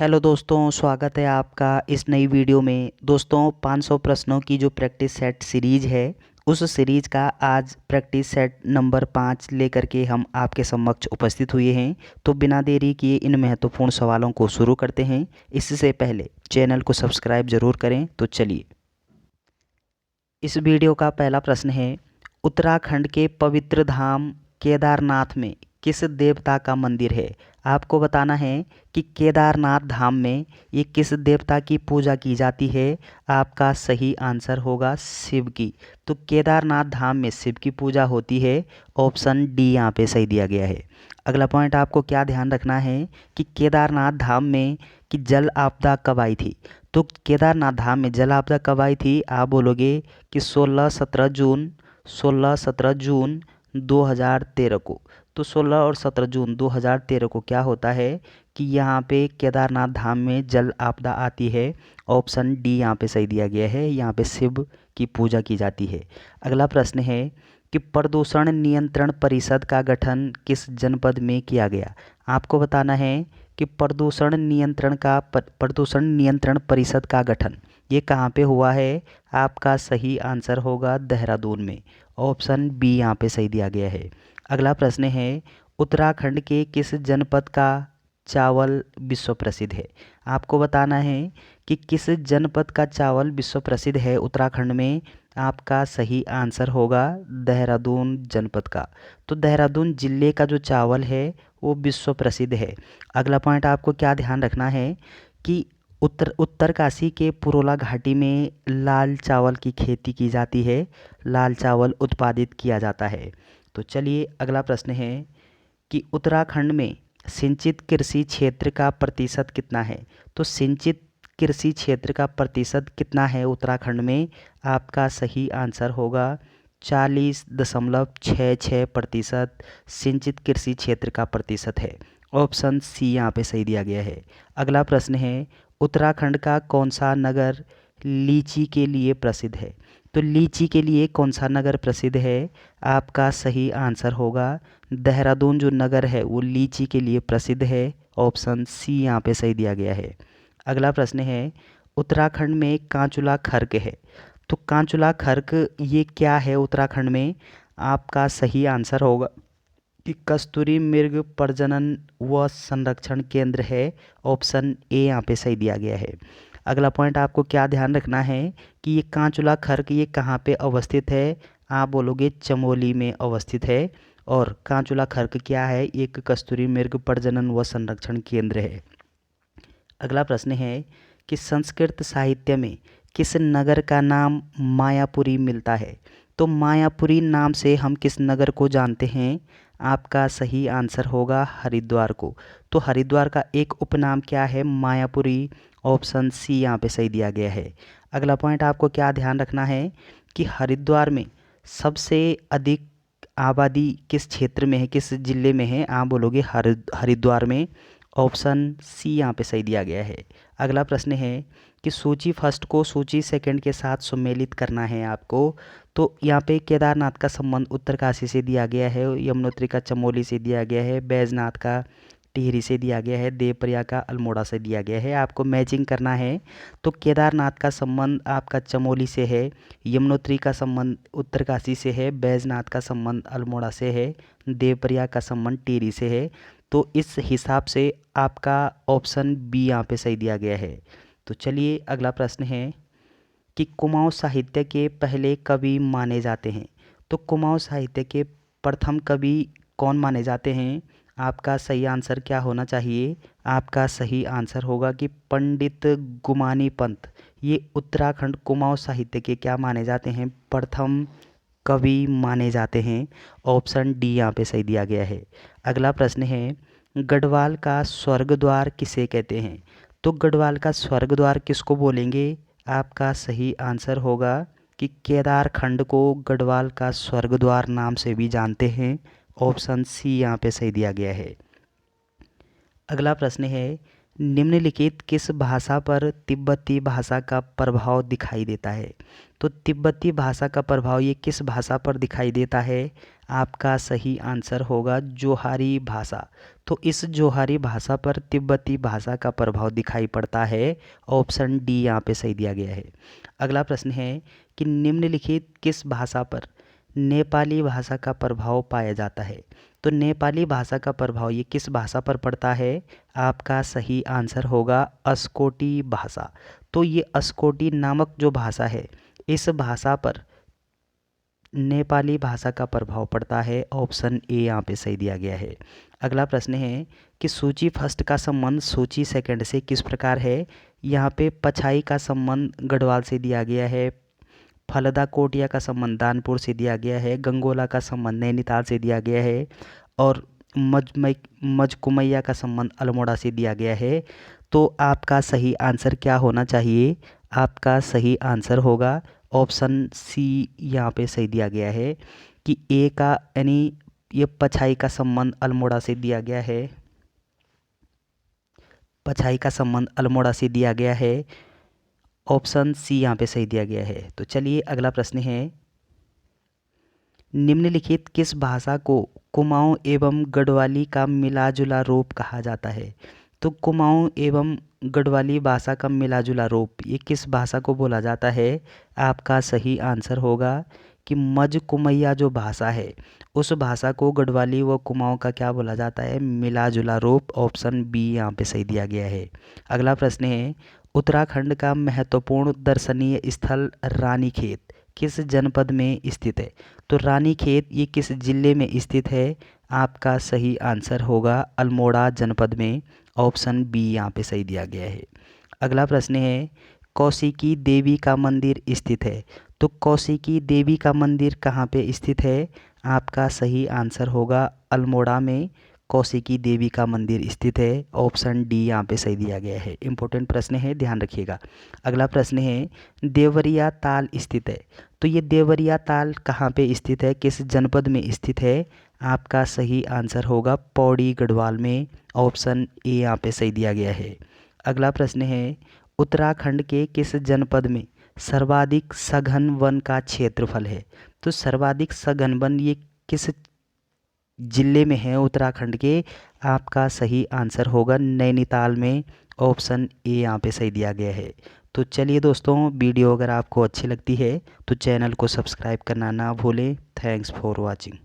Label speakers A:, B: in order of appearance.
A: Hello दोस्तों, स्वागत है आपका इस नई वीडियो में। दोस्तों 500 प्रश्नों की जो प्रैक्टिस सेट सीरीज है, उस सीरीज का आज प्रैक्टिस सेट नंबर 5 लेकर के हम आपके समक्ष उपस्थित हुए हैं। तो बिना देरी किए इन महत्वपूर्ण सवालों को शुरू करते हैं। इससे पहले चैनल को सब्सक्राइब जरूर करें। तो चलिए, इस वीडियो का पहला प्रश्न है, उत्तराखंड के पवित्र धाम केदारनाथ में किस देवता का मंदिर है। आपको बताना है कि केदारनाथ धाम में ये किस देवता की पूजा की जाती है। आपका सही आंसर होगा शिव की। तो केदारनाथ धाम में शिव की पूजा होती है। ऑप्शन डी यहाँ पे सही दिया गया है। अगला पॉइंट आपको क्या ध्यान रखना है कि केदारनाथ धाम में कि जल आपदा कब आई थी। तो केदारनाथ धाम में जल आपदा कब आई थी। आप बोलोगे कि 16-17 जून 2013 को। तो 16 और 17 जून 2013 को क्या होता है कि यहाँ पे केदारनाथ धाम में जल आपदा आती है। ऑप्शन डी यहाँ पे सही दिया गया है। यहाँ पे शिव की पूजा की जाती है। अगला प्रश्न है कि प्रदूषण नियंत्रण परिषद का गठन किस जनपद में किया गया। आपको बताना है कि प्रदूषण नियंत्रण परिषद का गठन ये कहाँ पे हुआ है। आपका सही आंसर होगा देहरादून में। ऑप्शन बी यहाँ पे सही दिया गया है। अगला प्रश्न है, उत्तराखंड के किस जनपद का चावल विश्व प्रसिद्ध है। आपको बताना है कि किस जनपद का चावल विश्व प्रसिद्ध है उत्तराखंड में। आपका सही आंसर होगा देहरादून जनपद का। तो देहरादून जिले का जो चावल है वो विश्व प्रसिद्ध है। अगला पॉइंट आपको क्या ध्यान रखना है कि उत्तरकाशी के पुरोला घाटी में लाल चावल की खेती की जाती है। लाल चावल उत्पादित किया जाता है। तो चलिए, अगला प्रश्न है कि उत्तराखंड में सिंचित कृषि क्षेत्र का प्रतिशत कितना है। तो सिंचित कृषि क्षेत्र का प्रतिशत कितना है उत्तराखंड में। आपका सही आंसर होगा 40.66% सिंचित कृषि क्षेत्र का प्रतिशत है। ऑप्शन सी यहाँ पे सही दिया गया है। अगला प्रश्न है, उत्तराखंड का कौन सा नगर लीची के लिए प्रसिद्ध है। तो लीची के लिए कौन सा नगर प्रसिद्ध है। आपका सही आंसर होगा देहरादून जो नगर है वो लीची के लिए प्रसिद्ध है। ऑप्शन सी यहाँ पे सही दिया गया है। अगला प्रश्न है, उत्तराखंड में कांचुला खर्क है। तो कांचुला खर्क ये क्या है उत्तराखंड में। आपका सही आंसर होगा कि कस्तूरी मृग प्रजनन व संरक्षण केंद्र है। ऑप्शन ए यहाँ पे सही दिया गया है। अगला पॉइंट आपको क्या ध्यान रखना है कि ये कांचुला खर्क ये कहाँ पे अवस्थित है। आप बोलोगे चमोली में अवस्थित है। और कांचुला खर्क क्या है, एक कस्तूरी मृग प्रजनन व संरक्षण केंद्र है। अगला प्रश्न है कि संस्कृत साहित्य में किस नगर का नाम मायापुरी मिलता है। तो मायापुरी नाम से हम किस नगर को जानते हैं। आपका सही आंसर होगा हरिद्वार को। तो हरिद्वार का एक उपनाम क्या है, मायापुरी। ऑप्शन सी यहाँ पे सही दिया गया है। अगला पॉइंट आपको क्या ध्यान रखना है कि हरिद्वार में सबसे अधिक आबादी किस क्षेत्र में है, किस जिले में है। आप बोलोगे हरिद्वार में। ऑप्शन सी यहाँ पे सही दिया गया है। अगला प्रश्न है कि सूची फर्स्ट को सूची सेकंड के साथ सम्मिलित करना है आपको। तो यहाँ पे केदारनाथ का संबंध उत्तरकाशी से दिया गया है, यमुनोत्री का चमोली से दिया गया है, बैजनाथ का टिहरी से दिया गया है, देवप्रयाग का अल्मोड़ा से दिया गया है। आपको मैचिंग करना है। तो केदारनाथ का संबंध आपका चमोली से है, यमुनोत्री का संबंध उत्तरकाशी से है, बैजनाथ का संबंध अल्मोड़ा से है, देवप्रयाग का संबंध टिहरी से है। तो इस हिसाब से आपका ऑप्शन बी यहाँ पे सही दिया गया है। तो चलिए, अगला प्रश्न है कि कुमाऊँ साहित्य के पहले कवि माने जाते हैं। तो कुमाऊँ साहित्य के प्रथम कवि कौन माने जाते हैं। आपका सही आंसर क्या होना चाहिए। आपका सही आंसर होगा कि पंडित गुमानी पंत ये उत्तराखंड कुमाऊँ साहित्य के क्या माने जाते हैं, प्रथम कवि माने जाते हैं। ऑप्शन डी यहाँ पे सही दिया गया है। अगला प्रश्न है, गढ़वाल का स्वर्ग द्वार किसे कहते हैं। तो गढ़वाल का स्वर्ग द्वार किसको बोलेंगे। आपका सही आंसर होगा कि केदारखंड को गढ़वाल का स्वर्ग द्वार नाम से भी जानते हैं। ऑप्शन सी यहाँ पे सही दिया गया है। अगला प्रश्न है, निम्नलिखित किस भाषा पर तिब्बती भाषा का प्रभाव दिखाई देता है। तो तिब्बती भाषा का प्रभाव ये किस भाषा पर दिखाई देता है। आपका सही आंसर होगा जोहारी भाषा। तो इस जोहारी भाषा पर तिब्बती भाषा का प्रभाव दिखाई पड़ता है। ऑप्शन डी यहाँ पे सही दिया गया है। अगला प्रश्न है कि निम्नलिखित किस भाषा पर नेपाली भाषा का प्रभाव पाया जाता है। तो नेपाली भाषा का प्रभाव ये किस भाषा पर पड़ता है? आपका सही आंसर होगा अस्कोटी भाषा। तो ये अस्कोटी नामक जो भाषा है, इस भाषा पर नेपाली भाषा का प्रभाव पड़ता है। ऑप्शन ए यहाँ पे सही दिया गया है। अगला प्रश्न है कि सूची फर्स्ट का संबंध सूची सेकंड से किस प्रकार है। यहाँ पे पछाई का संबंध गढ़वाल से दिया गया है, फलदा कोटिया का संबंध दानपुर से दिया गया है, गंगोला का संबंध नैनीताल से दिया गया है और मजकुमैया का संबंध अल्मोड़ा से दिया गया है। तो आपका सही आंसर क्या होना चाहिए? आपका सही आंसर होगा ऑप्शन सी यहाँ पे सही दिया गया है कि ए का यानी ये पछाई का संबंध अल्मोड़ा से दिया गया है, पछाई का संबंध अल्मोड़ा से दिया गया है। ऑप्शन सी यहाँ पे सही दिया गया है। तो चलिए अगला प्रश्न है, निम्नलिखित किस भाषा को कुमाऊं एवं गढ़वाली का मिलाजुला रूप कहा जाता है। तो कुमाऊं एवं गढ़वाली भाषा का मिलाजुला रूप ये किस भाषा को बोला जाता है? आपका सही आंसर होगा कि मजकुमैया जो भाषा है उस भाषा को गढ़वाली व कुमाऊं का क्या बोला जाता है? मिलाजुला रूप। ऑप्शन बी यहाँ पे सही दिया गया है। अगला प्रश्न है, उत्तराखंड का महत्वपूर्ण दर्शनीय स्थल रानीखेत किस जनपद में स्थित है। तो रानीखेत ये किस जिले में स्थित है? आपका सही आंसर होगा अल्मोड़ा जनपद में। ऑप्शन बी यहाँ पे सही दिया गया है। अगला प्रश्न है, कौशिकी देवी का मंदिर स्थित है। तो कौशिकी देवी का मंदिर कहाँ पे स्थित है? आपका सही आंसर होगा अल्मोड़ा में कौशिकी देवी का मंदिर स्थित है। ऑप्शन डी यहाँ पे सही दिया गया है। इंपॉर्टेंट प्रश्न है, ध्यान रखिएगा। अगला प्रश्न है, देवरिया ताल स्थित है। तो ये देवरिया ताल कहाँ पे स्थित है, किस जनपद में स्थित है? आपका सही आंसर होगा पौड़ी गढ़वाल में। ऑप्शन ए यहाँ पे सही दिया गया है। अगला प्रश्न है, उत्तराखंड के किस जनपद में सर्वाधिक सघन वन का क्षेत्रफल है। तो सर्वाधिक सघन वन ये किस जिले में है उत्तराखंड के? आपका सही आंसर होगा नैनीताल में। ऑप्शन ए यहाँ पे सही दिया गया है। तो चलिए दोस्तों, वीडियो अगर आपको अच्छी लगती है तो चैनल को सब्सक्राइब करना ना भूलें। Thanks for watching.